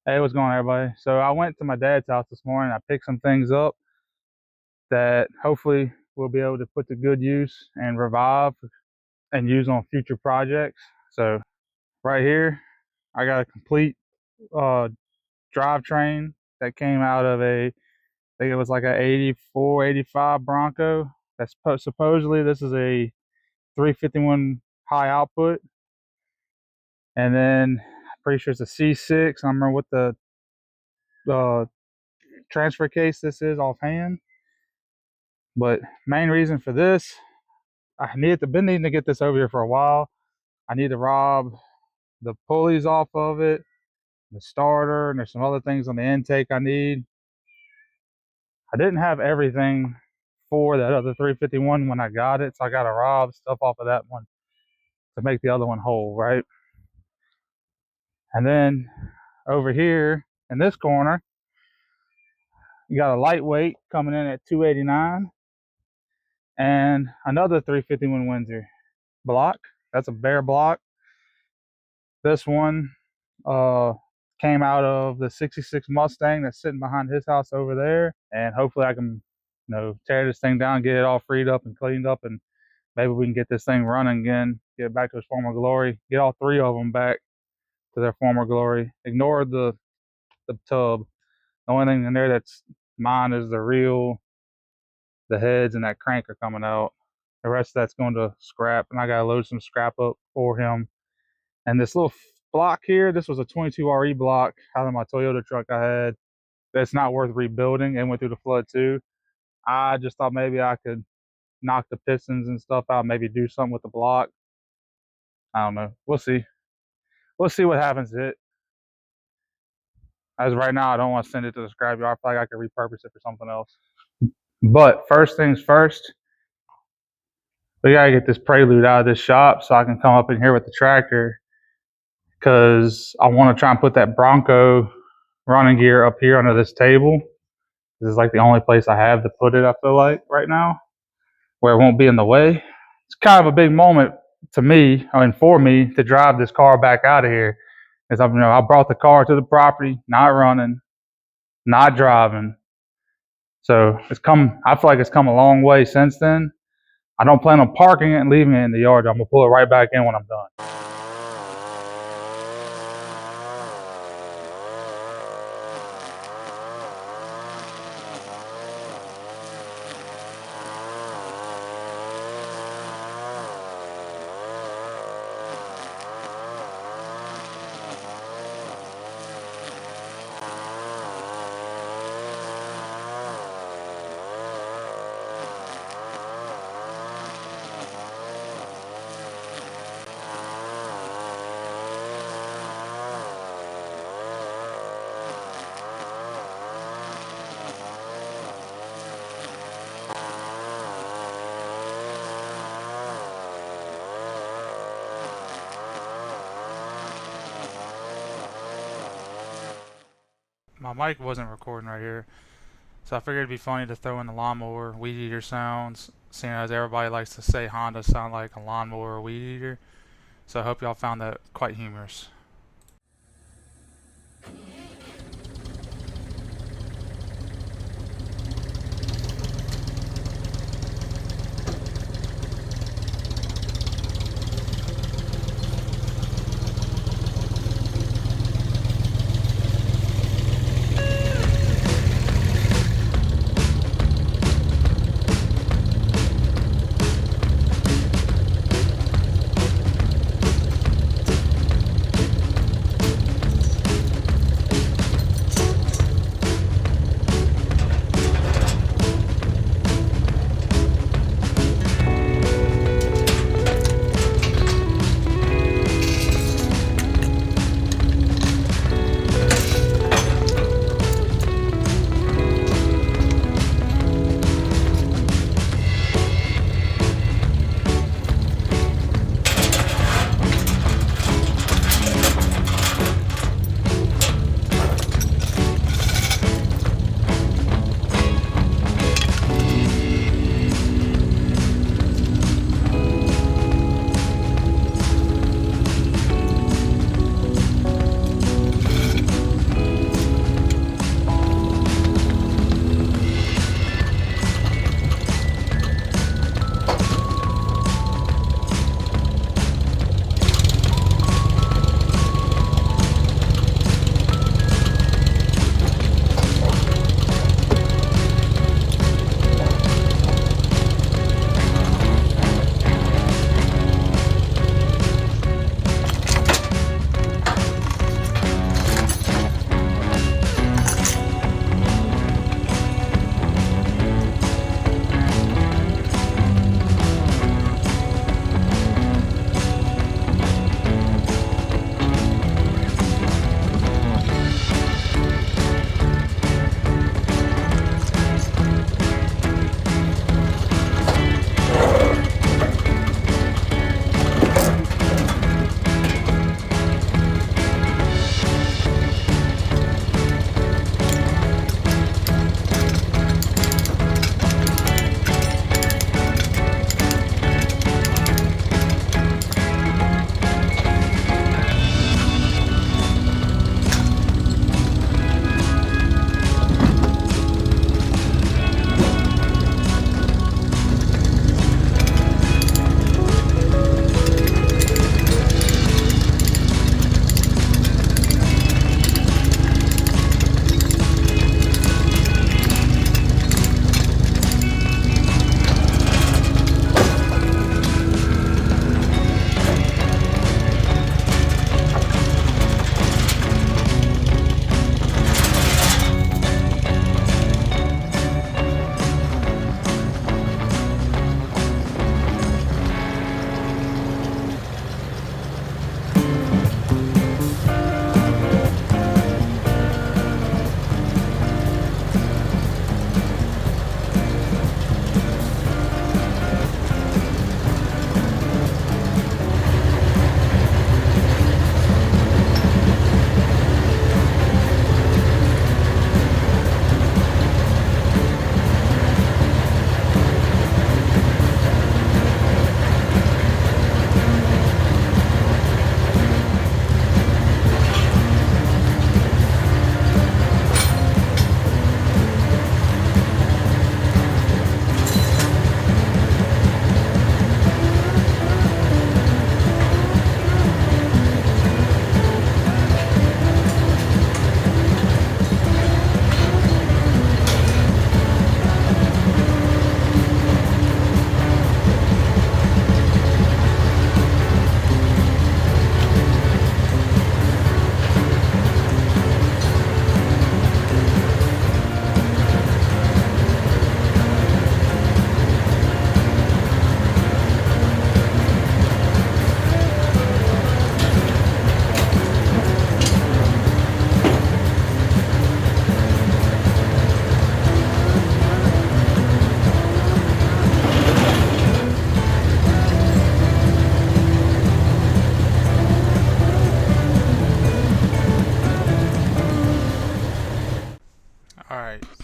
Hey, what's going on, everybody? So I went to my dad's house this morning. I picked some things up that hopefully we'll be able to put to good use and revive and use on future projects. So right here, I got a complete uh, drivetrain that came out of I think it was like a 84, 85 Bronco. That's supposedly this is a 351 high output, and then I'm pretty sure it's a C6. I don't remember what the uh, transfer case this is offhand. But main reason for this, been needing to get this over here for a while. I need to rob the pulleys off of it, the starter, and there's some other things on the intake I need. I didn't have everything for that other 351 when I got it, so I got to rob stuff off of that one to make the other one whole, right? And then over here in this corner, you got a lightweight coming in at 289 and another 351 Windsor block. That's a bare block. This one came out of the 66 Mustang that's sitting behind his house over there. And hopefully I can, tear this thing down, get it all freed up and cleaned up, and maybe we can get this thing running again, get it back to its former glory, get all three of them back to their former glory. Ignore the tub. The only thing in there that's mine is the heads and that crank are coming out. The rest of that's going to scrap, and I got to load some scrap up for him. And this little block here, this was a 22 RE block out of my Toyota truck I had. That's not worth rebuilding. It went through the flood too. I just thought maybe I could knock the pistons and stuff out, maybe do something with the block. I don't know. We'll see. We'll see what happens to it. As right now, I don't want to send it to the scrapyard. I feel like I could repurpose it for something else. But first things first, we gotta get this Prelude out of this shop so I can come up in here with the tractor, because I want to try and put that Bronco running gear up here under this table. This is like the only place I have to put it, I feel like, right now, where it won't be in the way. It's kind of a big moment to me, for me, to drive this car back out of here. Because I brought the car to the property, not running, not driving. So I feel like it's come a long way since then. I don't plan on parking it and leaving it in the yard. I'm gonna pull it right back in when I'm done. My mic wasn't recording right here, so I figured it'd be funny to throw in the lawnmower weed eater sounds, seeing as everybody likes to say Honda sound like a lawnmower or weed eater. So I hope y'all found that quite humorous.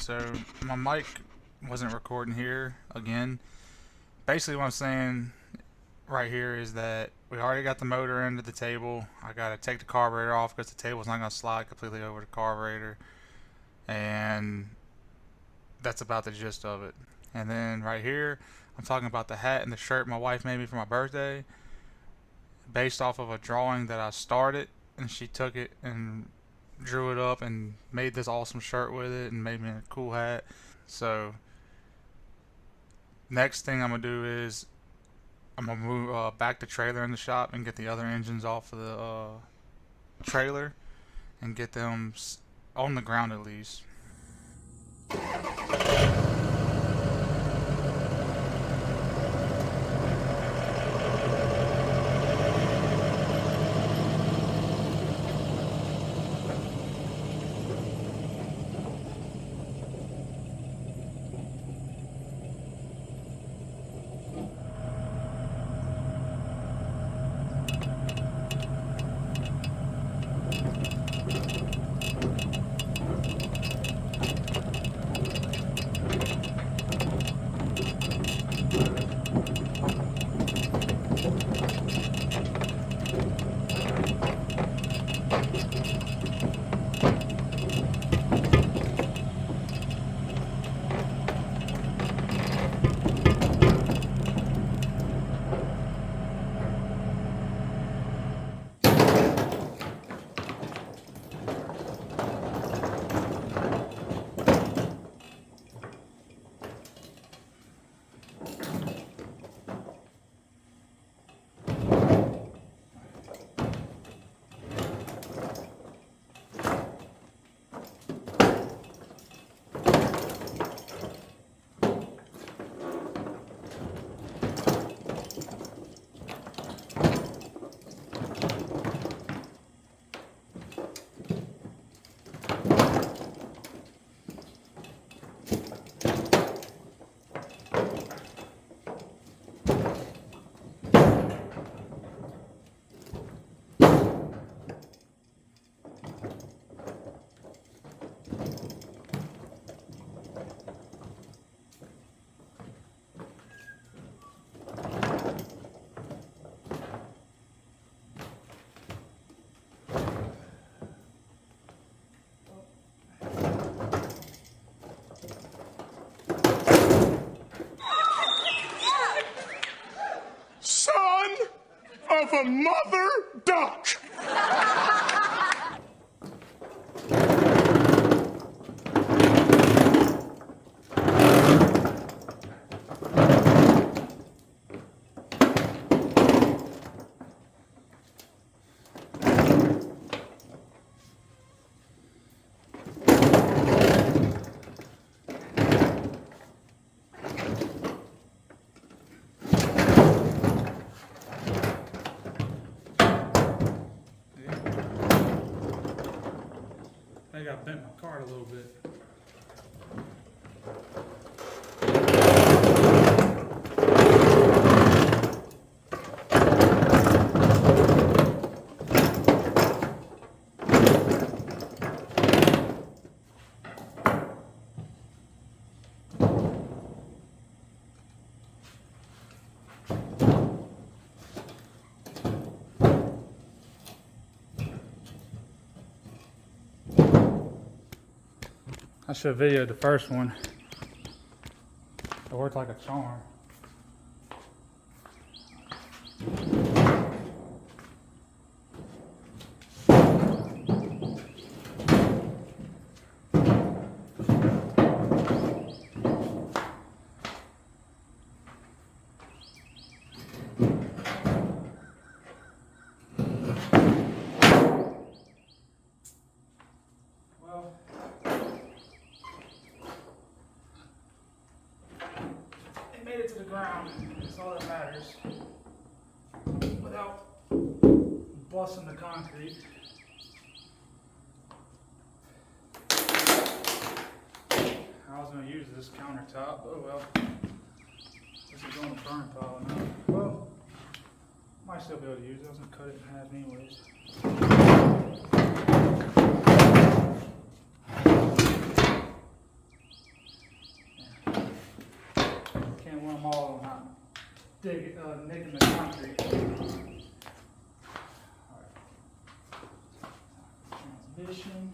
So my mic wasn't recording here again. Basically what I'm saying right here is that we already got the motor into the table. I gotta take the carburetor off because the table's not gonna slide completely over the carburetor, and that's about the gist of it. And then right here I'm talking about the hat and the shirt my wife made me for my birthday, based off of a drawing that I started, and she took it and drew it up and made this awesome shirt with it and made me a cool hat. So next thing I'm gonna do is I'm gonna move back the trailer in the shop and get the other engines off of the trailer and get them on the ground at least. Son of a mother duck! I think I bent my card a little bit. I should have videoed the first one. It worked like a charm. Well, it made it to the ground. That's all that matters. Without busting the concrete. I was going to use this countertop, oh well. This is going to burn pile now. Well, might still be able to use it. I was going to cut it in half anyways. making the concrete. Transmission.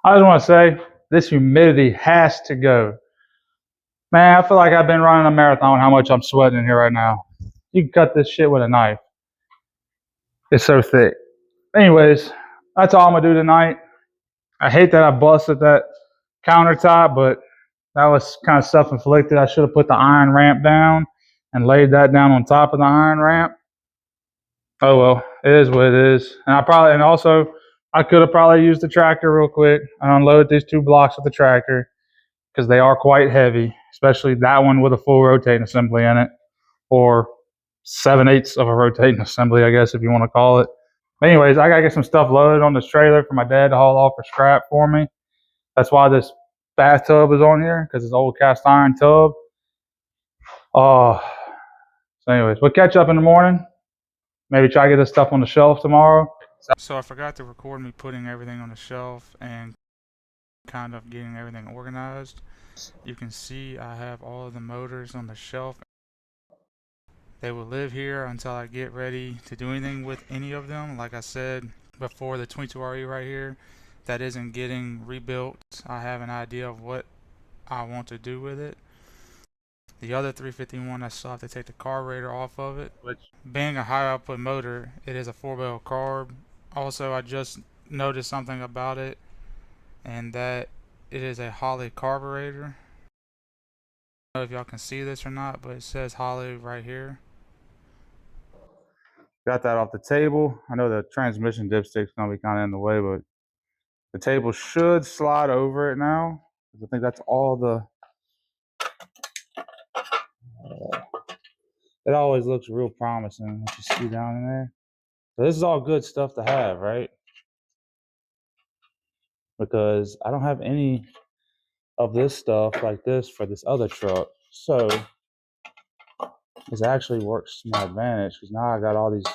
I just want to say, this humidity has to go. Man, I feel like I've been running a marathon how much I'm sweating in here right now. You can cut this shit with a knife. It's so thick. Anyways, that's all I'm going to do tonight. I hate that I busted that countertop, but that was kind of self-inflicted. I should have put the iron ramp down and laid that down on top of the iron ramp. Oh well, it is what it is. And I could have probably used the tractor real quick and unloaded these 2 blocks with the tractor because they are quite heavy, especially that one with a full rotating assembly in it, or 7/8 of a rotating assembly, I guess if you want to call it. But anyways, I gotta get some stuff loaded on this trailer for my dad to haul off for scrap for me. That's why this bathtub is on here, because it's an old cast iron tub. Oh, so anyways, we'll catch up in the morning. Maybe try to get this stuff on the shelf tomorrow. So I forgot to record me putting everything on the shelf and kind of getting everything organized. You can see I have all of the motors on the shelf. They will live here until I get ready to do anything with any of them. Like I said before, the 22RE right here, that isn't getting rebuilt. I have an idea of what I want to do with it. The other 351, I still have to take the carburetor off of it, which, being a high output motor, it is a 4-barrel carb. Also, I just noticed something about it, and that it is a Holley carburetor. I don't know if y'all can see this or not, but it says Holley right here. Got that off the table. I know the transmission dipstick's gonna be kind of in the way, but the table should slide over it now. I think that's all the. It always looks real promising what you see down in there. So this is all good stuff to have, right? Because I don't have any of this stuff like this for this other truck. So this actually works to my advantage because now I got all these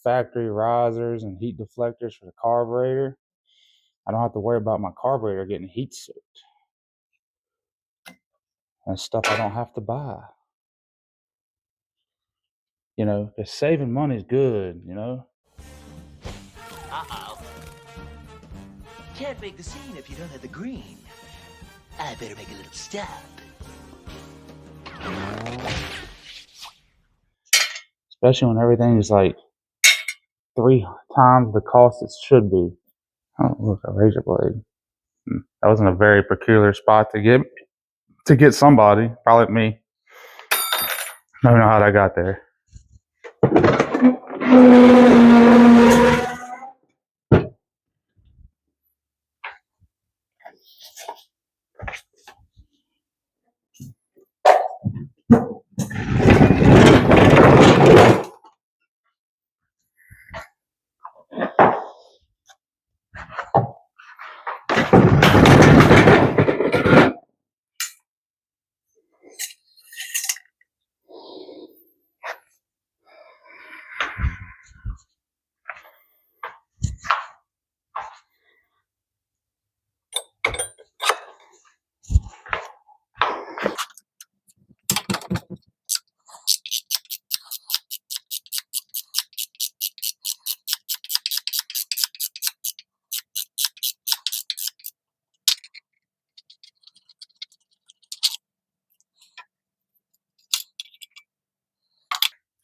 factory risers and heat deflectors for the carburetor. I don't have to worry about my carburetor getting heat soaked. And stuff I don't have to buy. You know, because saving money is good, you know? Uh-oh. Can't make the scene if you don't have the green. I better make a little stop. Especially when everything is like 3 times the cost it should be. Oh, look, a razor blade. That wasn't a very peculiar spot to get somebody, probably me. I don't know how that got there.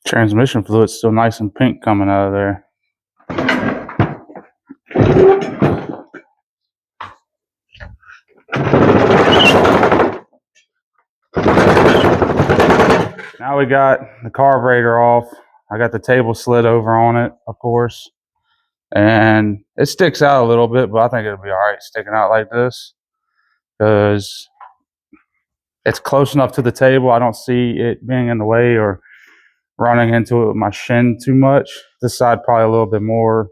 Transmission fluid's still nice and pink coming out of there. Now we got the carburetor off. I got the table slid over on it, of course. And it sticks out a little bit, but I think it'll be all right sticking out like this because it's close enough to the table. I don't see it being in the way or running into it with my shin too much. This side probably a little bit more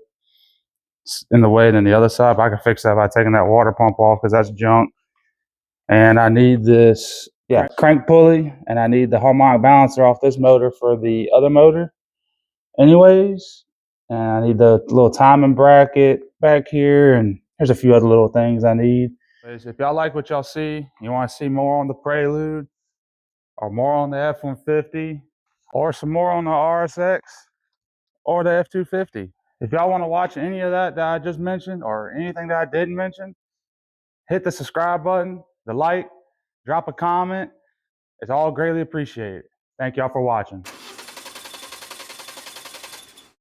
in the way than the other side, but I can fix that by taking that water pump off because that's junk. And I need this Yeah, crank pulley, and I need the harmonic balancer off this motor for the other motor anyways. And I need the little timing bracket back here, and there's a few other little things I need. If y'all like what y'all see, you want to see more on the Prelude, or more on the F-150, or some more on the RSX, or the F-250. If y'all want to watch any of that I just mentioned, or anything that I didn't mention, hit the subscribe button, the like, drop a comment. It's all greatly appreciated. Thank y'all for watching.